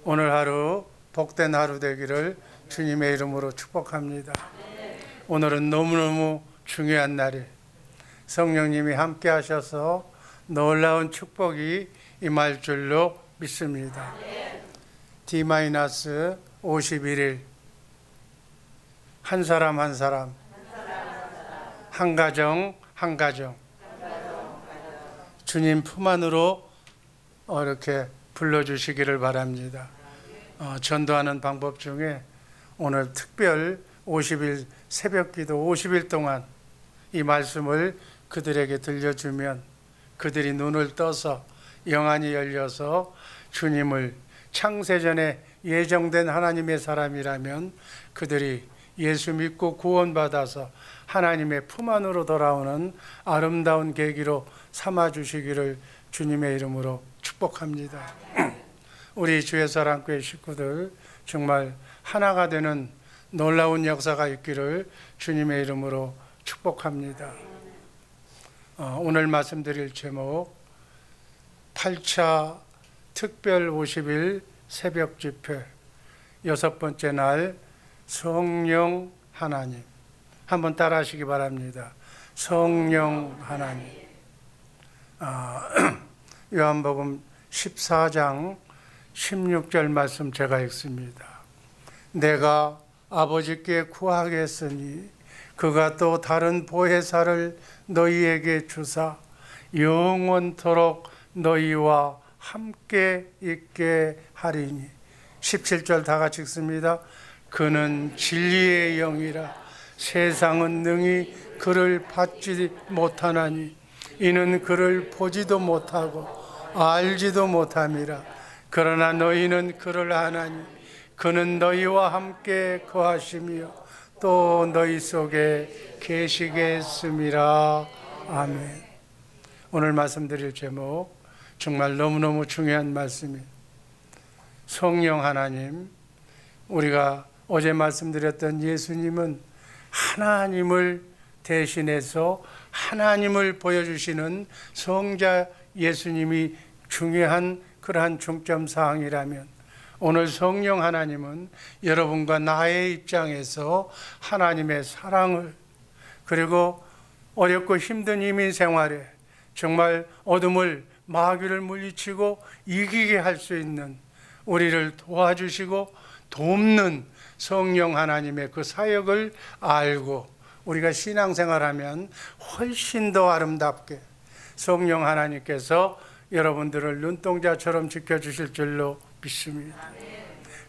오늘 하루 복된 하루 되기를 주님의 이름으로 축복합니다. 오늘은 너무너무 중요한 날이에요. 성령님이 함께 하셔서 놀라운 축복이 임할 줄로 믿습니다. D-51일 한 사람 한 사람, 한 가정 한 가정, 주님 품 안으로 이렇게 불러주시기를 바랍니다. 전도하는 방법 중에 오늘 특별 50일 새벽기도 50일 동안 이 말씀을 그들에게 들려주면 그들이 눈을 떠서 영안이 열려서 주님을 창세전에 예정된 하나님의 사람이라면 그들이 예수 믿고 구원받아서 하나님의 품 안으로 돌아오는 아름다운 계기로 삼아주시기를 주님의 이름으로 축복합니다. 우리 주의 사랑교회 식구들 정말 하나가 되는 놀라운 역사가 있기를 주님의 이름으로 축복합니다. 오늘 말씀드릴 제목 8차 특별 50일 새벽 집회 6번째 날 성령 하나님, 한번 따라 하시기 바랍니다. 성령 하나님. 요한복음 14장 16절 말씀 제가 읽습니다. 내가 아버지께 구하겠으니 그가 또 다른 보혜사를 너희에게 주사 영원토록 너희와 함께 있게 하리니. 17절 다 같이 읽습니다. 그는 진리의 영이라 세상은 능히 그를 받지 못하나니 이는 그를 보지도 못하고 알지도 못함이라. 그러나 너희는 그를 아나니 그는 너희와 함께 거하시며 또 너희 속에 계시겠음이라. 아멘. 오늘 말씀드릴 제목 정말 너무너무 중요한 말씀이에요. 성령 하나님, 우리가 어제 말씀드렸던 예수님은 하나님을 대신해서 하나님을 보여주시는 성자 예수님이 중요한 그러한 중점 사항이라면 오늘 성령 하나님은 여러분과 나의 입장에서 하나님의 사랑을, 그리고 어렵고 힘든 이민 생활에 정말 어둠을 마귀를 물리치고 이기게 할 수 있는 우리를 도와주시고 돕는 성령 하나님의 그 사역을 알고 우리가 신앙생활하면 훨씬 더 아름답게 성령 하나님께서 여러분들을 눈동자처럼 지켜주실 줄로 믿습니다.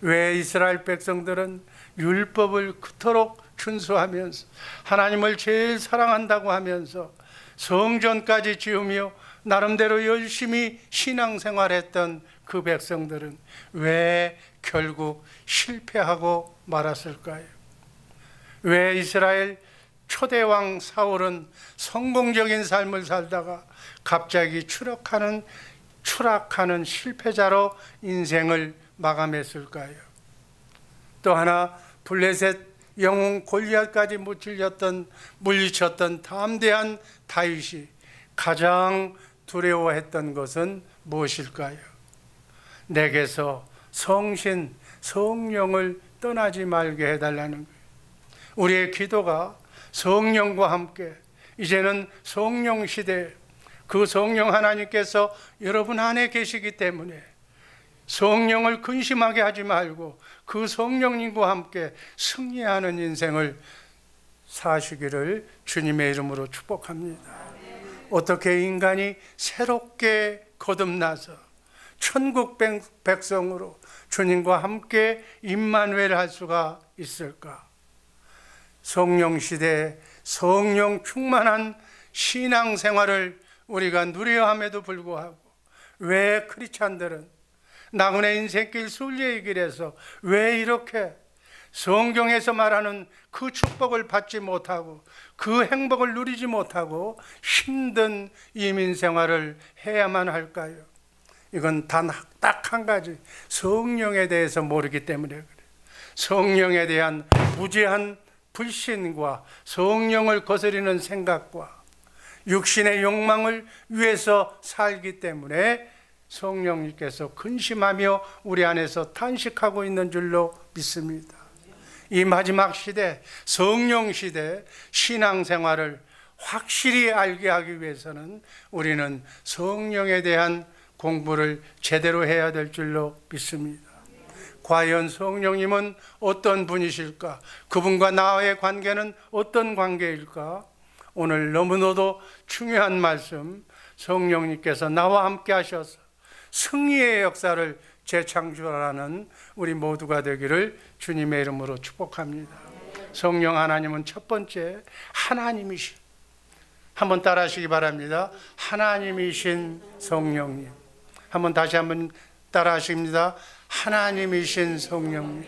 왜 이스라엘 백성들은 율법을 그토록 준수하면서 하나님을 제일 사랑한다고 하면서 성전까지 지으며 나름대로 열심히 신앙생활했던 그 백성들은 왜 결국 실패하고 말았을까요? 왜 이스라엘 초대왕 사울은 성공적인 삶을 살다가 갑자기 추락하는 실패자로 인생을 마감했을까요? 또 하나 블레셋 영웅 골리앗까지 물리쳤던 담대한 다윗이 가장 두려워했던 것은 무엇일까요? 내게서 성신, 성령을 떠나지 말게 해달라는 거예요. 우리의 기도가 성령과 함께, 이제는 성령 시대, 그 성령 하나님께서 여러분 안에 계시기 때문에 성령을 근심하게 하지 말고 그 성령님과 함께 승리하는 인생을 사시기를 주님의 이름으로 축복합니다. 어떻게 인간이 새롭게 거듭나서 천국 백성으로 주님과 함께 임마누엘 할 수가 있을까? 성령 시대에 성령 충만한 신앙생활을 우리가 누려야 함에도 불구하고 왜 크리스찬들은 나그네 인생길 순례의 길에서 왜 이렇게 성경에서 말하는 그 축복을 받지 못하고 그 행복을 누리지 못하고 힘든 이민생활을 해야만 할까요? 이건 단 딱 한 가지, 성령에 대해서 모르기 때문에 그래요. 성령에 대한 무지한 불신과 성령을 거스리는 생각과 육신의 욕망을 위해서 살기 때문에 성령님께서 근심하며 우리 안에서 탄식하고 있는 줄로 믿습니다. 이 마지막 시대, 성령 시대 신앙생활을 확실히 알게 하기 위해서는 우리는 성령에 대한 공부를 제대로 해야 될 줄로 믿습니다. 과연 성령님은 어떤 분이실까? 그분과 나의 관계는 어떤 관계일까? 오늘 너무나도 중요한 말씀, 성령님께서 나와 함께 하셔서 승리의 역사를 재창조하는 우리 모두가 되기를 주님의 이름으로 축복합니다. 성령 하나님은 첫 번째 하나님이신, 한번 따라하시기 바랍니다. 하나님이신 성령님. 다시 한번 따라하십니다. 하나님이신 성령님.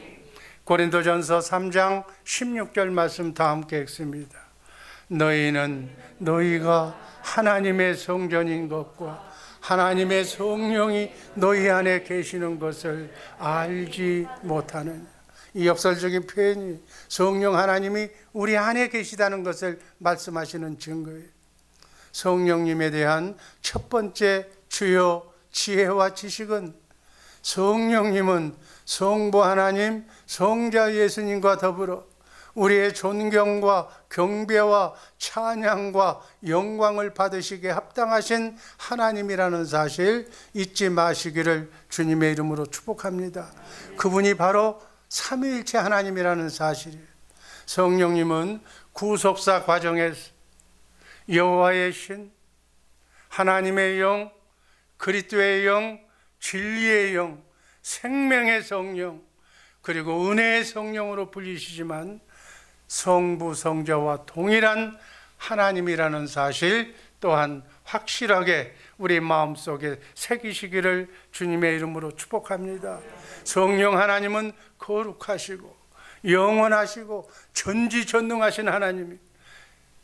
고린도전서 3장 16절 말씀 다 함께 읽습니다. 너희는 너희가 하나님의 성전인 것과 하나님의 성령이 너희 안에 계시는 것을 알지 못하느냐. 이 역설적인 표현이 성령 하나님이 우리 안에 계시다는 것을 말씀하시는 증거예요. 성령님에 대한 첫 번째 주요 지혜와 지식은 성령님은 성부 하나님, 성자 예수님과 더불어 우리의 존경과 경배와 찬양과 영광을 받으시기에 합당하신 하나님이라는 사실 잊지 마시기를 주님의 이름으로 축복합니다. 그분이 바로 삼위일체 하나님이라는 사실이에요. 성령님은 구속사 과정에서 여호와의 신, 하나님의 영, 그리스도의 영, 진리의 영, 생명의 성령, 그리고 은혜의 성령으로 불리시지만 성부, 성자와 동일한 하나님이라는 사실 또한 확실하게 우리 마음속에 새기시기를 주님의 이름으로 축복합니다. 성령 하나님은 거룩하시고 영원하시고 전지전능하신 하나님이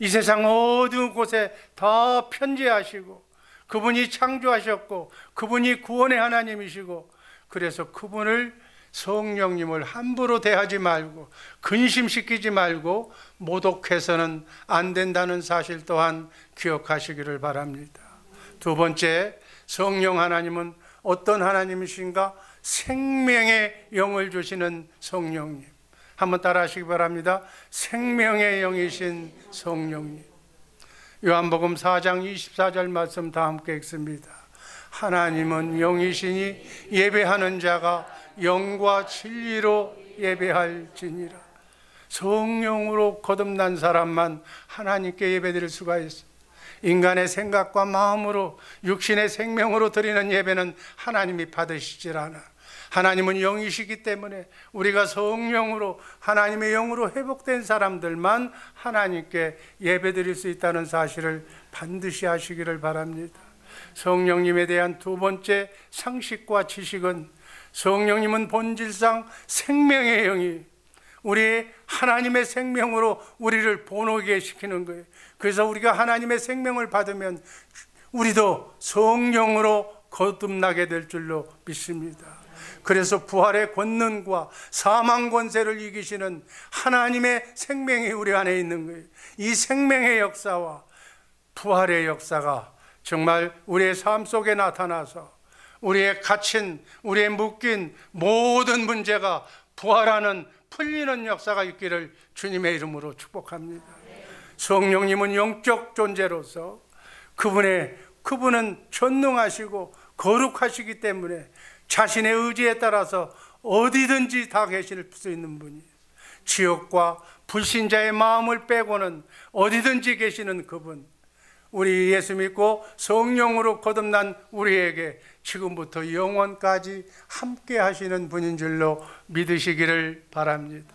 이 세상 어두운 곳에 다 편재하시고 그분이 창조하셨고 그분이 구원의 하나님이시고, 그래서 그분을 성령님을 함부로 대하지 말고 근심시키지 말고 모독해서는 안 된다는 사실 또한 기억하시기를 바랍니다. 두 번째, 성령 하나님은 어떤 하나님이신가? 생명의 영을 주시는 성령님. 한번 따라하시기 바랍니다. 생명의 영이신 성령님. 요한복음 4장 24절 말씀 다 함께 읽습니다. 하나님은 영이시니 예배하는 자가 영과 진리로 예배할지니라. 성령으로 거듭난 사람만 하나님께 예배드릴 수가 있어요. 인간의 생각과 마음으로 육신의 생명으로 드리는 예배는 하나님이 받으시질 않아. 하나님은 영이시기 때문에 우리가 성령으로 하나님의 영으로 회복된 사람들만 하나님께 예배드릴 수 있다는 사실을 반드시 아시기를 바랍니다. 성령님에 대한 두 번째 상식과 지식은 성령님은 본질상 생명의 영이 우리 하나님의 생명으로 우리를 본오게 시키는 거예요. 그래서 우리가 하나님의 생명을 받으면 우리도 성령으로 거듭나게 될 줄로 믿습니다. 그래서 부활의 권능과 사망 권세를 이기시는 하나님의 생명이 우리 안에 있는 거예요. 이 생명의 역사와 부활의 역사가 정말 우리의 삶 속에 나타나서 우리의 갇힌, 우리의 묶인 모든 문제가 부활하는, 풀리는 역사가 있기를 주님의 이름으로 축복합니다. 성령님은 영적 존재로서 그분은 전능하시고 거룩하시기 때문에 자신의 의지에 따라서 어디든지 다 계실 수 있는 분이에요. 지옥과 불신자의 마음을 빼고는 어디든지 계시는 그분, 우리 예수 믿고 성령으로 거듭난 우리에게 지금부터 영원까지 함께 하시는 분인 줄로 믿으시기를 바랍니다.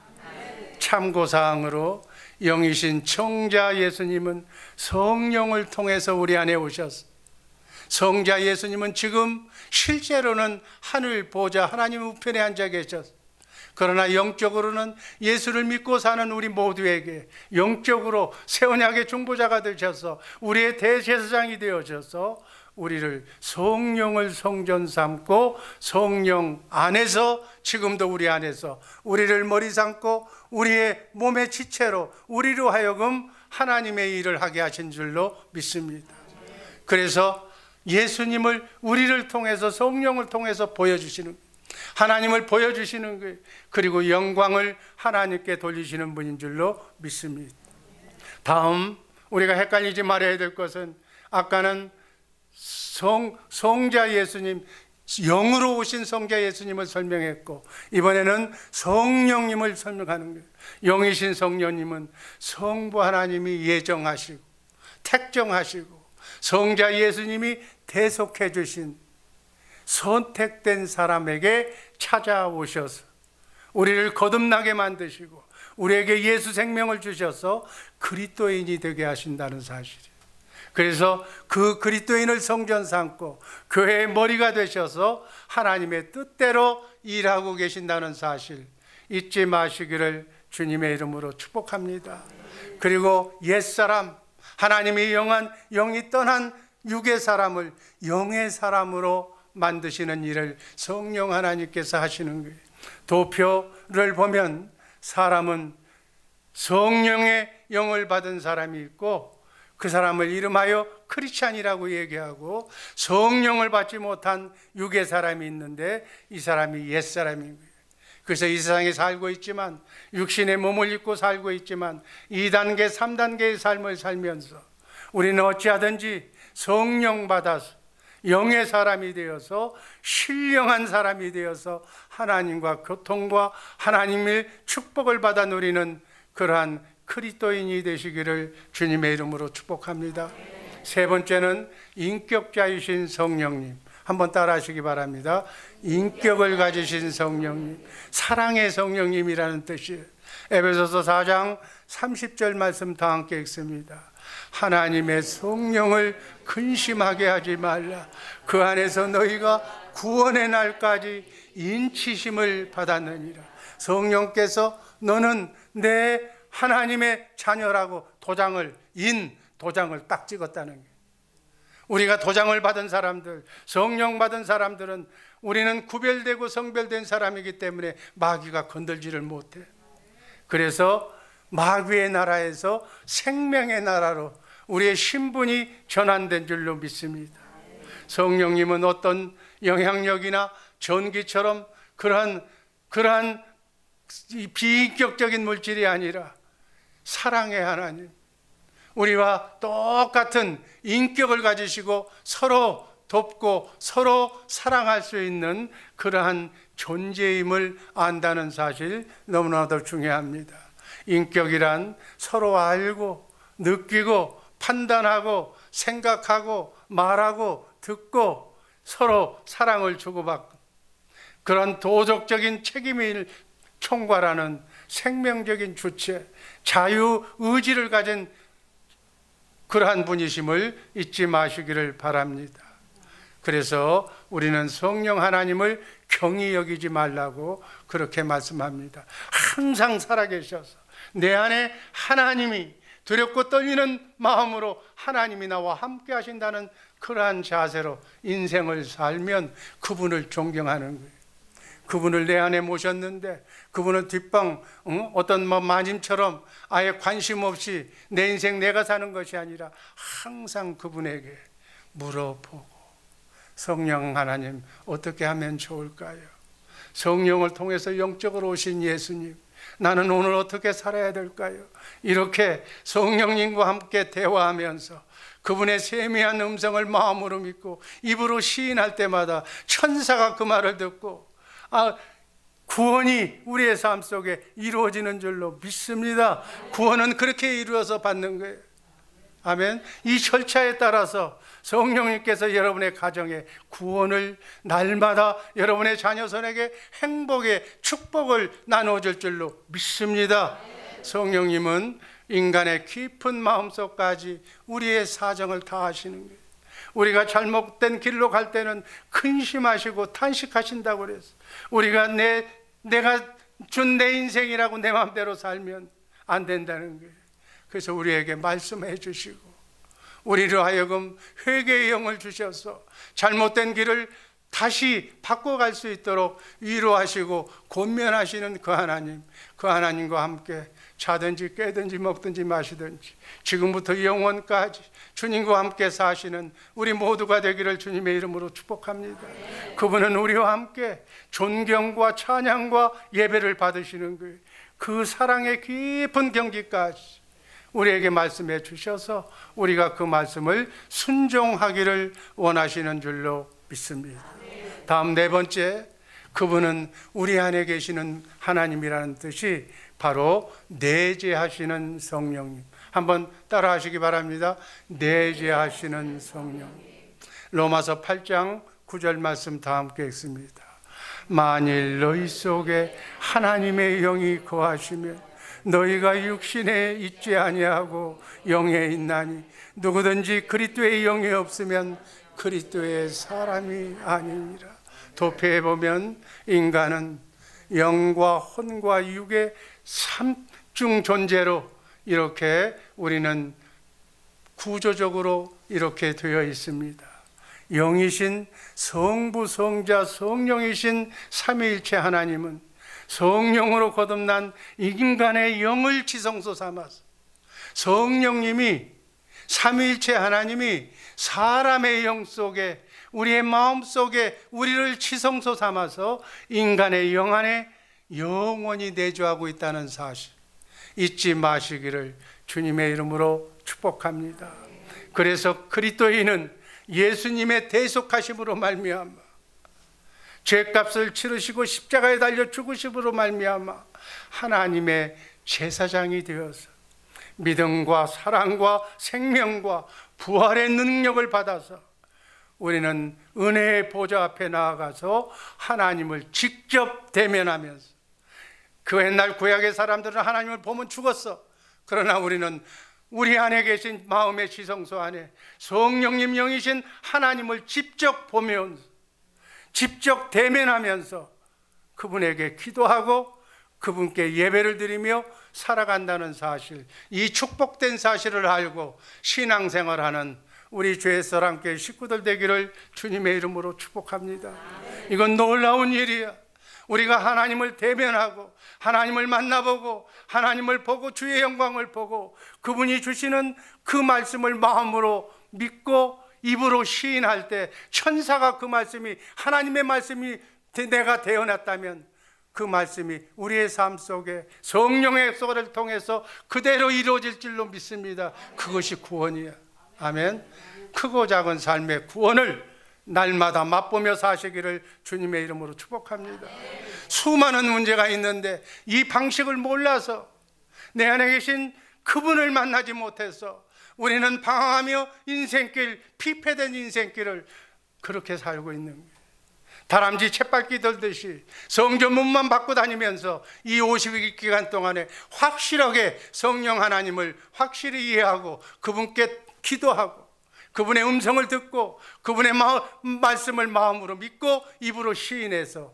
참고사항으로 영이신 청자 예수님은 성령을 통해서 우리 안에 오셨습니다. 성자 예수님은 지금 실제로는 하늘 보좌 하나님 우편에 앉아 계셨습니다. 그러나 영적으로는 예수를 믿고 사는 우리 모두에게 영적으로 새 언약의 중보자가 되셔서 우리의 대제사장이 되어져서 우리를 성령을 성전 삼고 성령 안에서 지금도 우리 안에서 우리를 머리 삼고 우리의 몸의 지체로 우리로 하여금 하나님의 일을 하게 하신 줄로 믿습니다. 그래서 예수님을 우리를 통해서 성령을 통해서 보여주시는, 하나님을 보여주시는 거예요. 그리고 영광을 하나님께 돌리시는 분인 줄로 믿습니다. 다음 우리가 헷갈리지 말아야 될 것은, 아까는 성자 예수님, 영으로 오신 성자 예수님을 설명했고, 이번에는 성령님을 설명하는 거예요. 영이신 성령님은 성부 하나님이 예정하시고 택정하시고 성자 예수님이 대속해 주신 선택된 사람에게 찾아오셔서 우리를 거듭나게 만드시고 우리에게 예수 생명을 주셔서 그리스도인이 되게 하신다는 사실이에요. 그래서 그 그리스도인을 성전 삼고 교회의 머리가 되셔서 하나님의 뜻대로 일하고 계신다는 사실 잊지 마시기를 주님의 이름으로 축복합니다. 그리고 옛사람, 하나님의 영이 떠난 육의 사람을 영의 사람으로 만드시는 일을 성령 하나님께서 하시는 거예요. 도표를 보면 사람은 성령의 영을 받은 사람이 있고, 그 사람을 이름하여 크리스찬이라고 얘기하고, 성령을 받지 못한 육의 사람이 있는데 이 사람이 옛사람인 거예요. 그래서 이 세상에 살고 있지만, 육신의 몸을 입고 살고 있지만 2단계, 3단계의 삶을 살면서 우리는 어찌하든지 성령 받아서 영의 사람이 되어서 신령한 사람이 되어서 하나님과 교통과 하나님의 축복을 받아 누리는 그러한 그리스도인이 되시기를 주님의 이름으로 축복합니다. 세 번째는 인격자이신 성령님. 한번 따라 하시기 바랍니다. 인격을 가지신 성령님, 사랑의 성령님이라는 뜻이에요. 에베소서 4장 30절 말씀 다 함께 읽습니다. 하나님의 성령을 근심하게 하지 말라. 그 안에서 너희가 구원의 날까지 인치심을 받았느니라. 성령께서 너는 내 하나님의 자녀라고 도장을 딱 찍었다는 거예요. 우리가 도장을 받은 사람들, 성령 받은 사람들은 우리는 구별되고 성별된 사람이기 때문에 마귀가 건들지를 못해. 그래서 마귀의 나라에서 생명의 나라로 우리의 신분이 전환된 줄로 믿습니다. 성령님은 어떤 영향력이나 전기처럼 그러한 비인격적인 물질이 아니라 사랑의 하나님, 우리와 똑같은 인격을 가지시고 서로 돕고 서로 사랑할 수 있는 그러한 존재임을 안다는 사실 너무나도 중요합니다. 인격이란 서로 알고 느끼고 판단하고 생각하고 말하고 듣고 서로 사랑을 주고받고 그런 도덕적인 책임을 총괄하는 생명적인 주체, 자유의지를 가진 그러한 분이심을 잊지 마시기를 바랍니다. 그래서 우리는 성령 하나님을 경히 여기지 말라고 그렇게 말씀합니다. 항상 살아계셔서 내 안에 하나님이 두렵고 떨리는 마음으로 하나님이 나와 함께 하신다는 그러한 자세로 인생을 살면 그분을 존경하는 거예요. 그분을 내 안에 모셨는데 그분은 뒷방 어떤 마님처럼 아예 관심 없이 내 인생 내가 사는 것이 아니라 항상 그분에게 물어보고, 성령 하나님 어떻게 하면 좋을까요? 성령을 통해서 영적으로 오신 예수님, 나는 오늘 어떻게 살아야 될까요? 이렇게 성령님과 함께 대화하면서 그분의 세미한 음성을 마음으로 믿고 입으로 시인할 때마다 천사가 그 말을 듣고 구원이 우리의 삶 속에 이루어지는 줄로 믿습니다. 구원은 그렇게 이루어서 받는 거예요. 아멘. 이 절차에 따라서 성령님께서 여러분의 가정에 구원을 날마다 여러분의 자녀선에게 행복의 축복을 나눠줄 줄로 믿습니다. 성령님은 인간의 깊은 마음속까지 우리의 사정을 다 아시는 거예요. 우리가 잘못된 길로 갈 때는 근심하시고 탄식하신다고 그랬어요. 우리가 내가 준 내 인생이라고 내 마음대로 살면 안 된다는 거예요. 그래서 우리에게 말씀해 주시고 우리로 하여금 회개의 영을 주셔서 잘못된 길을 다시 바꿔갈 수 있도록 위로하시고 권면하시는 그 하나님, 그 하나님과 함께 자든지 깨든지 먹든지 마시든지 지금부터 영원까지 주님과 함께 사시는 우리 모두가 되기를 주님의 이름으로 축복합니다. 그분은 우리와 함께 존경과 찬양과 예배를 받으시는 그 사랑의 깊은 경지까지 우리에게 말씀해 주셔서 우리가 그 말씀을 순종하기를 원하시는 줄로 믿습니다. 다음 네 번째, 그분은 우리 안에 계시는 하나님이라는 뜻이 바로 내재하시는 성령님. 한번 따라 하시기 바랍니다. 내재하시는 성령님. 로마서 8장 9절 말씀 다 함께 읽습니다. 만일 너희 속에 하나님의 영이 거하시면 너희가 육신에 있지 아니하고 영에 있나니 누구든지 그리스도의 영이 없으면 그리스도의 사람이 아니니라. 도표에 보면 인간은 영과 혼과 육의 삼중 존재로 이렇게 우리는 구조적으로 이렇게 되어 있습니다. 영이신 성부, 성자, 성령이신 삼위일체 하나님은 성령으로 거듭난 인간의 영을 지성소 삼아서 성령님이 삼위일체 하나님이 사람의 영 속에 우리의 마음 속에 우리를 지성소 삼아서 인간의 영 안에 영원히 내주하고 있다는 사실 잊지 마시기를 주님의 이름으로 축복합니다. 그래서 그리스도인은 예수님의 대속하심으로 말미암아 죄값을 치르시고 십자가에 달려 죽으심으로 말미암아 하나님의 제사장이 되어서 믿음과 사랑과 생명과 부활의 능력을 받아서 우리는 은혜의 보좌 앞에 나아가서 하나님을 직접 대면하면서 그 옛날 구약의 사람들은 하나님을 보면 죽었어. 그러나 우리는 우리 안에 계신 마음의 지성소 안에 성령님 영이신 하나님을 직접 보면서 직접 대면하면서 그분에게 기도하고 그분께 예배를 드리며 살아간다는 사실, 이 축복된 사실을 알고 신앙생활하는 우리 주의 함께 식구들 되기를 주님의 이름으로 축복합니다. 이건 놀라운 일이야. 우리가 하나님을 대면하고 하나님을 만나보고 하나님을 보고 주의 영광을 보고 그분이 주시는 그 말씀을 마음으로 믿고 입으로 시인할 때 천사가 그 말씀이 하나님의 말씀이 내가 되어놨다면 그 말씀이 우리의 삶 속에 성령의 소리를 통해서 그대로 이루어질 줄로 믿습니다. 그것이 구원이야. 아멘. 크고 작은 삶의 구원을 날마다 맛보며 사시기를 주님의 이름으로 축복합니다. 수많은 문제가 있는데 이 방식을 몰라서 내 안에 계신 그분을 만나지 못해서 우리는 방황하며 인생길, 피폐된 인생길을 그렇게 살고 있는 거예요. 다람쥐 쳇바퀴 돌듯이 성전 문만 받고 다니면서 이 50일 동안에 확실하게 성령 하나님을 확실히 이해하고 그분께 기도하고 그분의 음성을 듣고 그분의 말씀을 마음으로 믿고 입으로 시인해서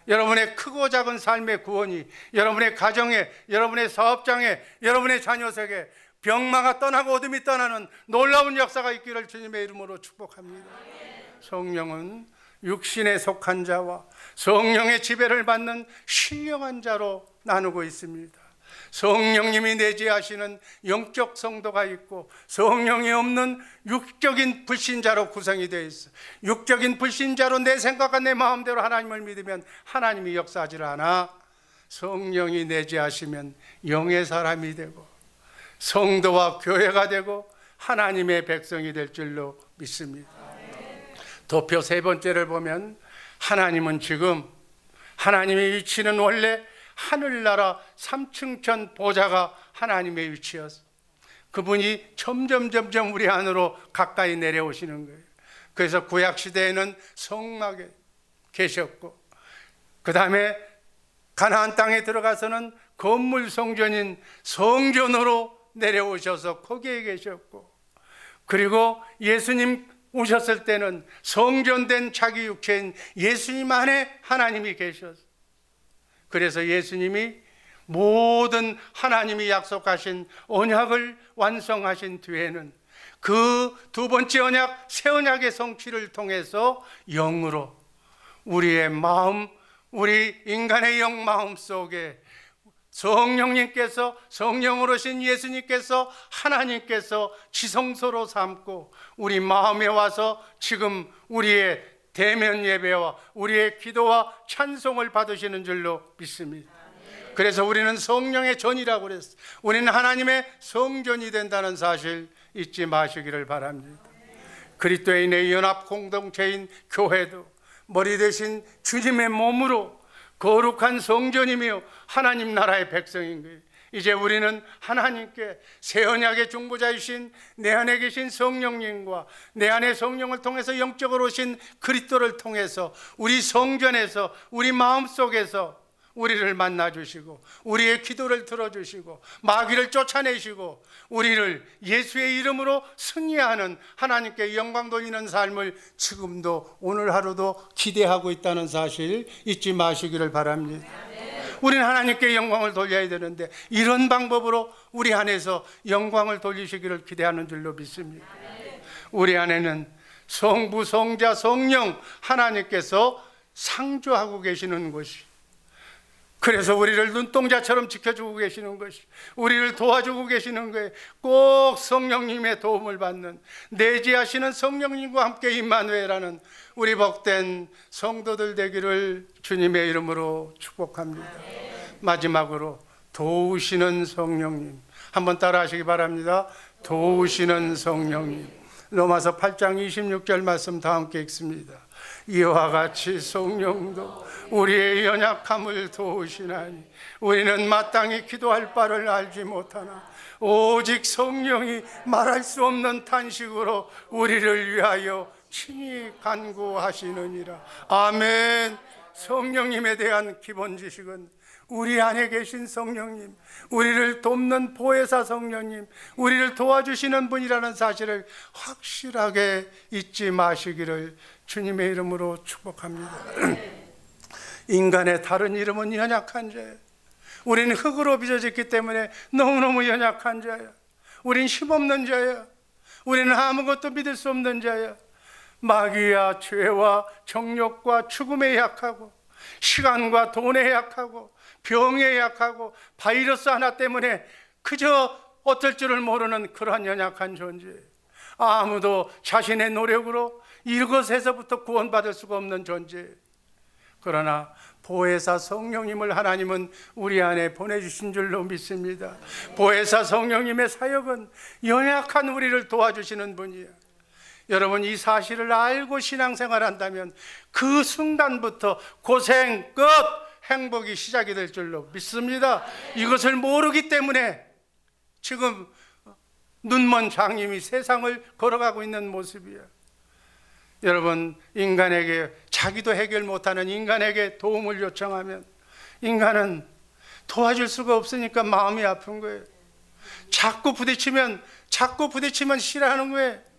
여러분의 크고 작은 삶의 구원이 여러분의 가정에, 여러분의 사업장에, 여러분의 자녀 속에 병마가 떠나고 어둠이 떠나는 놀라운 역사가 있기를 주님의 이름으로 축복합니다. 성령은 육신에 속한 자와 성령의 지배를 받는 신령한 자로 나누고 있습니다. 성령님이 내재하시는 영적 성도가 있고 성령이 없는 육적인 불신자로 구성이 되어 있어. 육적인 불신자로 내 생각과 내 마음대로 하나님을 믿으면 하나님이 역사하지 않아. 성령이 내재하시면 영의 사람이 되고 성도와 교회가 되고 하나님의 백성이 될 줄로 믿습니다. 도표 세 번째를 보면 하나님은 지금 하나님의 위치는 원래 하늘나라 3층천 보좌가 하나님의 위치였어. 그분이 점점 우리 안으로 가까이 내려오시는 거예요. 그래서 구약시대에는 성막에 계셨고 그 다음에 가나안 땅에 들어가서는 건물 성전인 성전으로 내려오셔서 거기에 계셨고 그리고 예수님 오셨을 때는 성전된 자기 육체인 예수님 안에 하나님이 계셨어요. 그래서 예수님이 모든 하나님이 약속하신 언약을 완성하신 뒤에는 그 두 번째 언약, 새 언약의 성취를 통해서 영으로 우리의 마음, 우리 인간의 영 마음 속에 성령님께서, 성령으로 오신 예수님께서, 하나님께서 지성소로 삼고 우리 마음에 와서 지금 우리의 대면 예배와 우리의 기도와 찬송을 받으시는 줄로 믿습니다. 그래서 우리는 성령의 전이라고 그랬어요. 우리는 하나님의 성전이 된다는 사실 잊지 마시기를 바랍니다. 그리스도인의 연합 공동체인 교회도 머리 대신 주님의 몸으로 거룩한 성전이며 하나님 나라의 백성인 거예요. 이제 우리는 하나님께 새 언약의 중보자이신 내 안에 계신 성령님과 내 안에 성령을 통해서 영적으로 오신 그리스도를 통해서 우리 성전에서, 우리 마음속에서 우리를 만나주시고 우리의 기도를 들어주시고 마귀를 쫓아내시고 우리를 예수의 이름으로 승리하는, 하나님께 영광 돌리는 삶을 지금도 오늘 하루도 기대하고 있다는 사실 잊지 마시기를 바랍니다. 우리는 하나님께 영광을 돌려야 되는데 이런 방법으로 우리 안에서 영광을 돌리시기를 기대하는 줄로 믿습니다. 우리 안에는 성부, 성자, 성령 하나님께서 상주하고 계시는 것이, 그래서 우리를 눈동자처럼 지켜주고 계시는 것이, 우리를 도와주고 계시는 거예요. 꼭 성령님의 도움을 받는, 내재하시는 성령님과 함께 임마누엘하는 우리 복된 성도들 되기를 주님의 이름으로 축복합니다. 마지막으로 도우시는 성령님 한번 따라 하시기 바랍니다. 도우시는 성령님. 로마서 8장 26절 말씀 다 함께 읽습니다. 이와 같이 성령도 우리의 연약함을 도우시나니 우리는 마땅히 기도할 바를 알지 못하나 오직 성령이 말할 수 없는 탄식으로 우리를 위하여 친히 간구하시느니라. 아멘. 성령님에 대한 기본 지식은 우리 안에 계신 성령님, 우리를 돕는 보혜사 성령님, 우리를 도와주시는 분이라는 사실을 확실하게 잊지 마시기를 주님의 이름으로 축복합니다. 인간의 다른 이름은 연약한 자예요. 우리는 흙으로 빚어졌기 때문에 너무너무 연약한 자예요. 우리는 힘없는 자예요. 우리는 아무것도 믿을 수 없는 자예요. 마귀와 죄와 정욕과 죽음에 약하고 시간과 돈에 약하고 병에 약하고 바이러스 하나 때문에 그저 어떨 줄을 모르는 그러한 연약한 존재예요. 아무도 자신의 노력으로 이것에서부터 구원받을 수가 없는 존재예요. 그러나 보혜사 성령님을 하나님은 우리 안에 보내주신 줄로 믿습니다. 보혜사 성령님의 사역은 연약한 우리를 도와주시는 분이에요. 여러분, 이 사실을 알고 신앙생활 한다면 그 순간부터 고생 끝 행복이 시작이 될 줄로 믿습니다. 이것을 모르기 때문에 지금 눈먼 장님이 세상을 걸어가고 있는 모습이에요. 여러분, 인간에게, 자기도 해결 못하는 인간에게 도움을 요청하면 인간은 도와줄 수가 없으니까 마음이 아픈 거예요. 자꾸 부딪히면 싫어하는 거예요.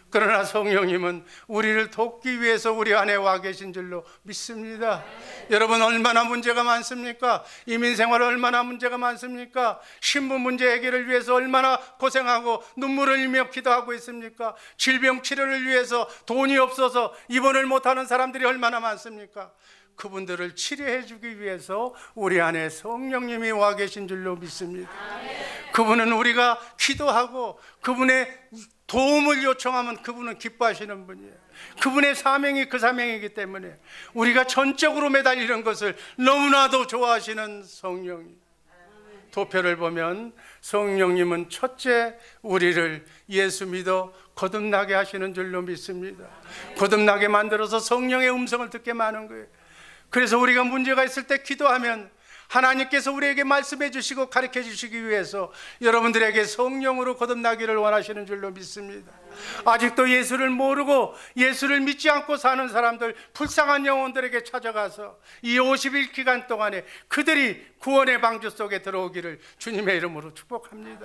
그러나 성령님은 우리를 돕기 위해서 우리 안에 와 계신 줄로 믿습니다. 여러분, 얼마나 문제가 많습니까? 이민생활 얼마나 문제가 많습니까? 신분 문제 해결을 위해서 얼마나 고생하고 눈물을 흘리며 기도하고 있습니까? 질병 치료를 위해서 돈이 없어서 입원을 못하는 사람들이 얼마나 많습니까? 그분들을 치료해 주기 위해서 우리 안에 성령님이 와 계신 줄로 믿습니다. 그분은 우리가 기도하고 그분의 도움을 요청하면 그분은 기뻐하시는 분이에요. 그분의 사명이 그 사명이기 때문에 우리가 전적으로 매달리는 것을 너무나도 좋아하시는 성령님. 도표를 보면 성령님은 첫째 우리를 예수 믿어 거듭나게 하시는 줄로 믿습니다. 거듭나게 만들어서 성령의 음성을 듣게 하는 거예요. 그래서 우리가 문제가 있을 때 기도하면 하나님께서 우리에게 말씀해 주시고 가르쳐 주시기 위해서 여러분들에게 성령으로 거듭나기를 원하시는 줄로 믿습니다. 아직도 예수를 모르고 예수를 믿지 않고 사는 사람들, 불쌍한 영혼들에게 찾아가서 이 50일 기간 동안에 그들이 구원의 방주 속에 들어오기를 주님의 이름으로 축복합니다.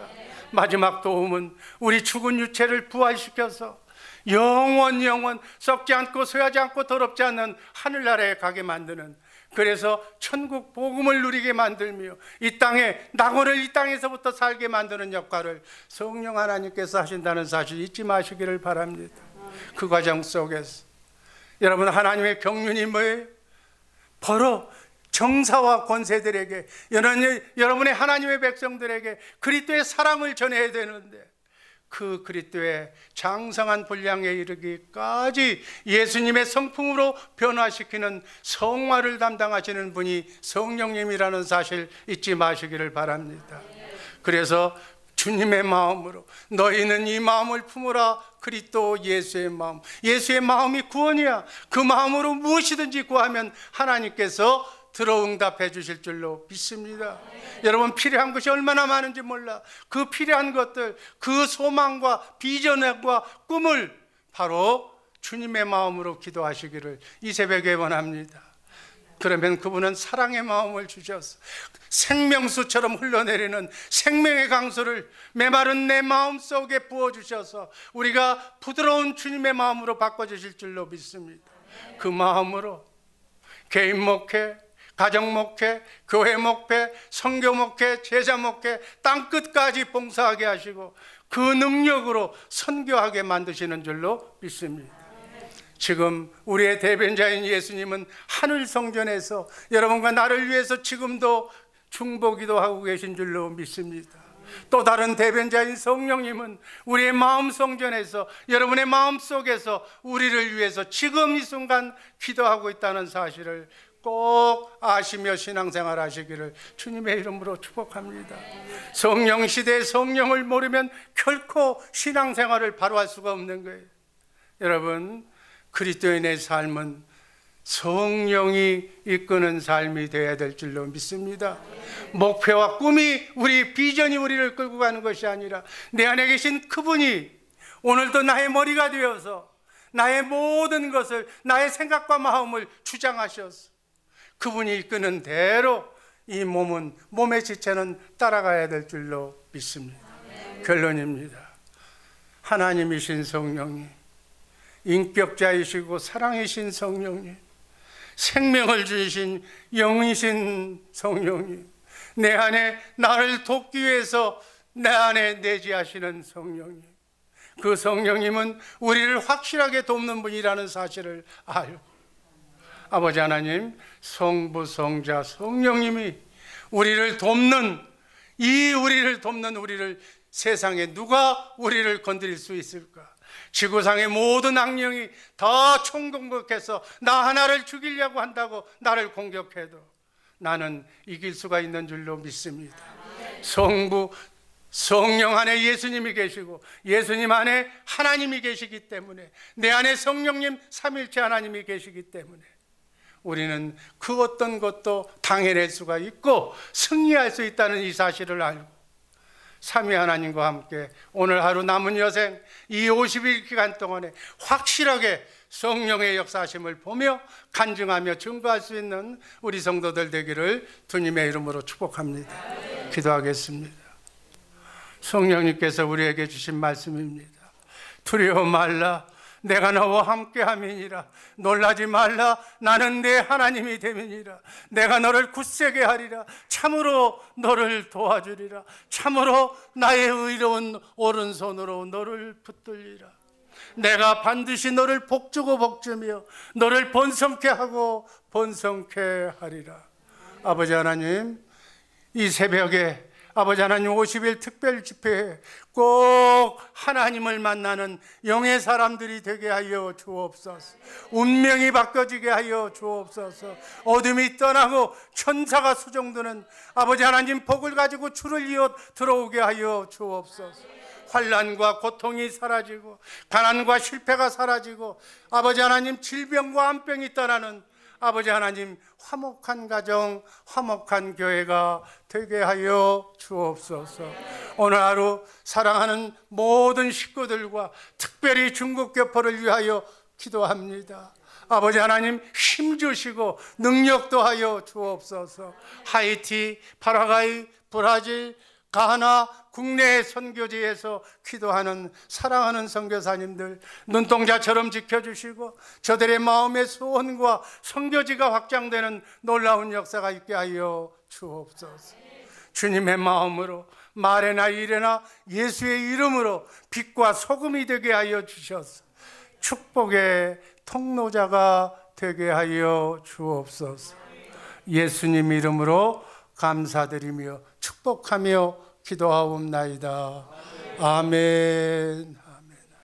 마지막 도움은 우리 죽은 유체를 부활시켜서 영원 썩지 않고 쇠하지 않고 더럽지 않는 하늘나라에 가게 만드는, 그래서 천국 복음을 누리게 만들며 이 땅에 낙원을 이 땅에서부터 살게 만드는 역할을 성령 하나님께서 하신다는 사실 잊지 마시기를 바랍니다. 그 과정 속에서 여러분, 하나님의 경륜이 뭐예요? 바로 정사와 권세들에게, 여러분의 하나님의 백성들에게 그리스도의 사랑을 전해야 되는데, 그 그리스도의 장성한 분량에 이르기까지 예수님의 성품으로 변화시키는 성화를 담당하시는 분이 성령님이라는 사실 잊지 마시기를 바랍니다. 그래서 주님의 마음으로 너희는 이 마음을 품으라. 그리스도 예수의 마음, 예수의 마음이 구원이야. 그 마음으로 무엇이든지 구하면 하나님께서 들어응답해 주실 줄로 믿습니다. 여러분, 필요한 것이 얼마나 많은지 몰라. 그 필요한 것들, 그 소망과 비전과 꿈을 바로 주님의 마음으로 기도하시기를 이 새벽에 원합니다. 그러면 그분은 사랑의 마음을 주셔서 생명수처럼 흘러내리는 생명의 강수를 메마른 내 마음속에 부어주셔서 우리가 부드러운 주님의 마음으로 바꿔주실 줄로 믿습니다. 그 마음으로 개인 목회, 가정 목회, 교회 목회, 선교 목회, 제자 목회, 땅끝까지 봉사하게 하시고 그 능력으로 선교하게 만드시는 줄로 믿습니다. 지금 우리의 대변자인 예수님은 하늘 성전에서 여러분과 나를 위해서 지금도 중보기도 하고 계신 줄로 믿습니다. 또 다른 대변자인 성령님은 우리의 마음 성전에서, 여러분의 마음속에서 우리를 위해서 지금 이 순간 기도하고 있다는 사실을 꼭 아시며 신앙생활 하시기를 주님의 이름으로 축복합니다. 성령 시대의 성령을 모르면 결코 신앙생활을 바로 할 수가 없는 거예요. 여러분, 그리스도인의 삶은 성령이 이끄는 삶이 되어야 될 줄로 믿습니다. 목표와 꿈이, 우리 비전이 우리를 끌고 가는 것이 아니라 내 안에 계신 그분이 오늘도 나의 머리가 되어서 나의 모든 것을, 나의 생각과 마음을 주장하셔서 그분이 이끄는 대로 이 몸의 지체는 따라가야 될 줄로 믿습니다. 결론입니다. 하나님이신 성령님, 인격자이시고 사랑이신 성령님, 생명을 주신 영이신 성령님, 내 안에 나를 돕기 위해서 내 안에 내재하시는 성령님, 그 성령님은 우리를 확실하게 돕는 분이라는 사실을 알고 아버지 하나님, 성부, 성자, 성령님이 우리를 돕는 우리를 세상에 누가 우리를 건드릴 수 있을까? 지구상의 모든 악령이 다 총공격해서 나 하나를 죽이려고 한다고 나를 공격해도 나는 이길 수가 있는 줄로 믿습니다. 성부, 성령 안에 예수님이 계시고 예수님 안에 하나님이 계시기 때문에, 내 안에 성령님 삼일체 하나님이 계시기 때문에 우리는 그 어떤 것도 당해낼 수가 있고 승리할 수 있다는 이 사실을 알고 삼위 하나님과 함께 오늘 하루 남은 여생 이 50일 기간 동안에 확실하게 성령의 역사하심을 보며 간증하며 증거할 수 있는 우리 성도들 되기를 주님의 이름으로 축복합니다. 기도하겠습니다. 성령님께서 우리에게 주신 말씀입니다. 두려워 말라, 내가 너와 함께함이니라. 놀라지 말라, 나는 내 하나님이 됨이니라. 내가 너를 굳세게 하리라. 참으로 너를 도와주리라. 참으로 나의 의로운 오른손으로 너를 붙들리라. 내가 반드시 너를 복주고 복주며 너를 번성케 하고 번성케 하리라. 아버지 하나님, 이 새벽에 아버지 하나님 50일 특별 집회에 꼭 하나님을 만나는 영의 사람들이 되게 하여 주옵소서. 운명이 바꿔지게 하여 주옵소서. 어둠이 떠나고 천사가 수종드는 아버지 하나님 복을 가지고 주를 이어 들어오게 하여 주옵소서. 환난과 고통이 사라지고 가난과 실패가 사라지고 아버지 하나님 질병과 암병이 떠나는 아버지 하나님 화목한 가정, 화목한 교회가 되게 하여 주옵소서. 오늘 하루 사랑하는 모든 식구들과 특별히 중국교포를 위하여 기도합니다. 아버지 하나님 힘주시고 능력도 하여 주옵소서. 하이티, 파라과이, 브라질, 가나 국내 선교지에서 기도하는 사랑하는 선교사님들 눈동자처럼 지켜주시고 저들의 마음의 소원과 선교지가 확장되는 놀라운 역사가 있게 하여 주옵소서. 주님의 마음으로 말에나 일에나 예수의 이름으로 빛과 소금이 되게 하여 주셔서 축복의 통로자가 되게 하여 주옵소서. 예수님 이름으로 감사드리며 축복하며 기도하옵나이다. 아멘.